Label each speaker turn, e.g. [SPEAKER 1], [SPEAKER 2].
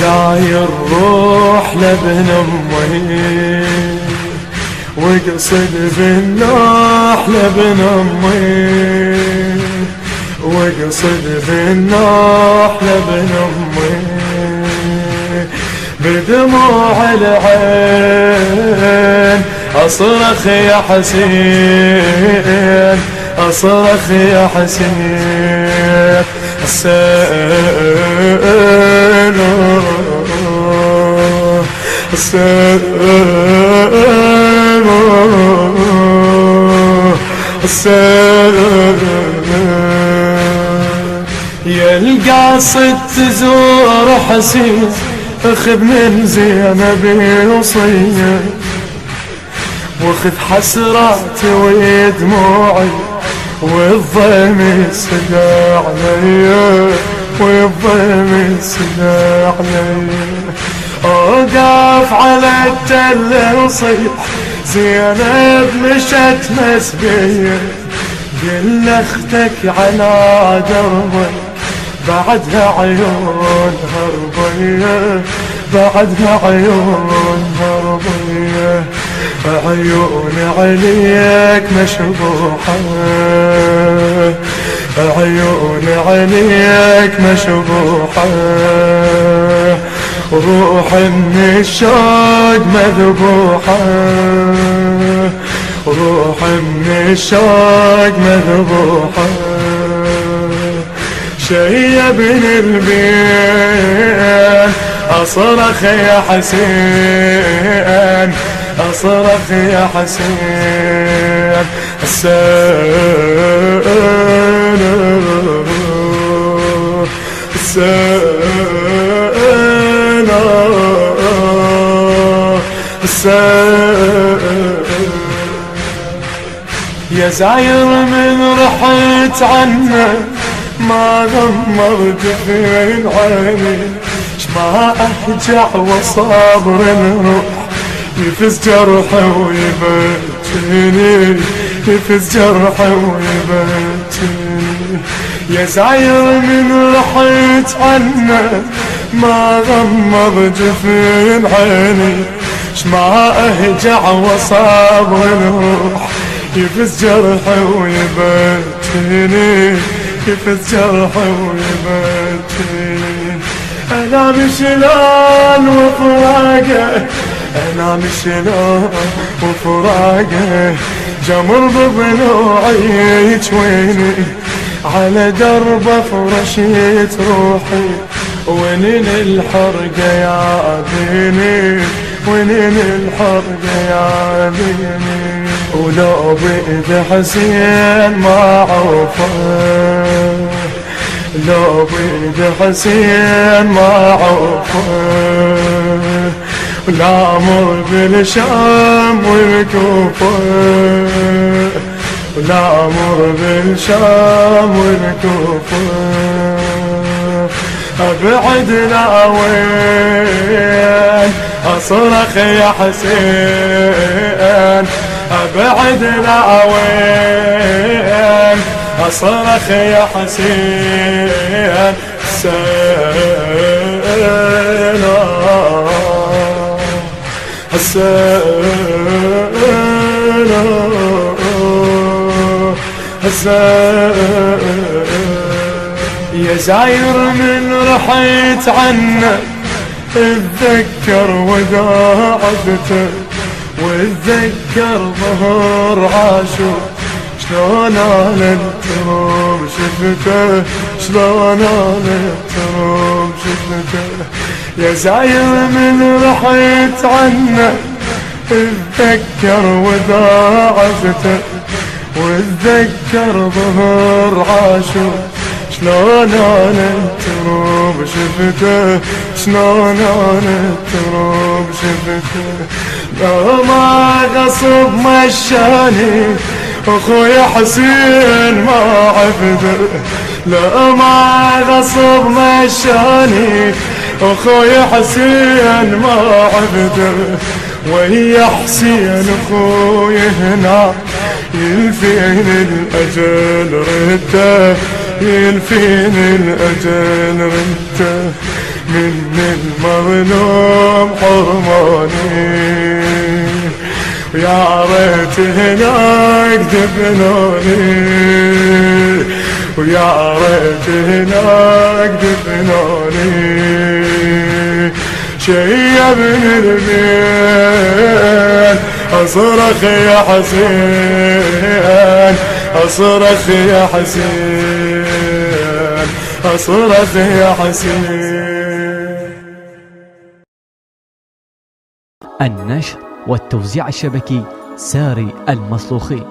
[SPEAKER 1] زاير روح لابن امي وقصد بالنوح لابن امي وقصد بالنوح لابن امي بدموع العين اصرخ يا حسين اصرخ يا حسين يا القاصد تزور حسين اخذ من زينب وصية واخذ حسراتي ودموعي والظلم يسدى علي والظلم يسدى علي اوقف على التل وصيح زينب مشت مسبية قل اختك على دربك بعدها عيون هربية بعدها عيون هربية عيون عليك مشبوحة عيون عليك مشبوحة روح من الشوق مذبوحة روح من الشوق مذبوحة شيبن البين أصرخ يا حسين أصرخ يا حسين حسين يا زاير من رحت عنك ما غمرت في عيني ما أهجع وصابر الروح يفز جرحي ويبتني يفز جرحي ويبتني يا زاير من رحت عنك ما غمض جفين عيني ما أهجع وصابر الروح يفز جرحي ويبتني يفز جرحي ويبتني أنا مشلون وفراقه أنا مشلون وفراقه جمر بضلوعي يجويني على درب فرشيت روحي ونين الحرقة يا بيني ونين الحرقة يا بيني ولو بإيد حسين ما عوفه لو بيد حسين ما عوفه ولا مر بالشام والكوفة ولا مر بالشام والكوفة أبعد لا وين أصرخ يا حسين أبعد لا وين أصرخ يا حسين حسين حسين حسين يا زاير من رحيت عنك اتذكر وداعته واتذكر ظهر عاشور شلون انا التراب شفته شلون انا التراب شفته يا زاير من رحيت عنك اتذكر وداعته واتذكر ظهر عاشور شلون انا التراب شفته شلون انا التراب شفته ما غصب مشاني اخوي حسين ما عبده، لا ما غصب مشاني اخوي حسين ما عبده، ويا حسين اخوي هنا يلفين الاجل رده، يلفين الاجل رده، من المظلوم حرماني، ويا ريت هناك دفنوني، ويا ريت هناك دفنوني، شيبني البيت اصرخ يا حسين، اصرخ يا حسين، اصرخ يا حسين.
[SPEAKER 2] النشر والتوزيع الشبكي ساري المصلوخي.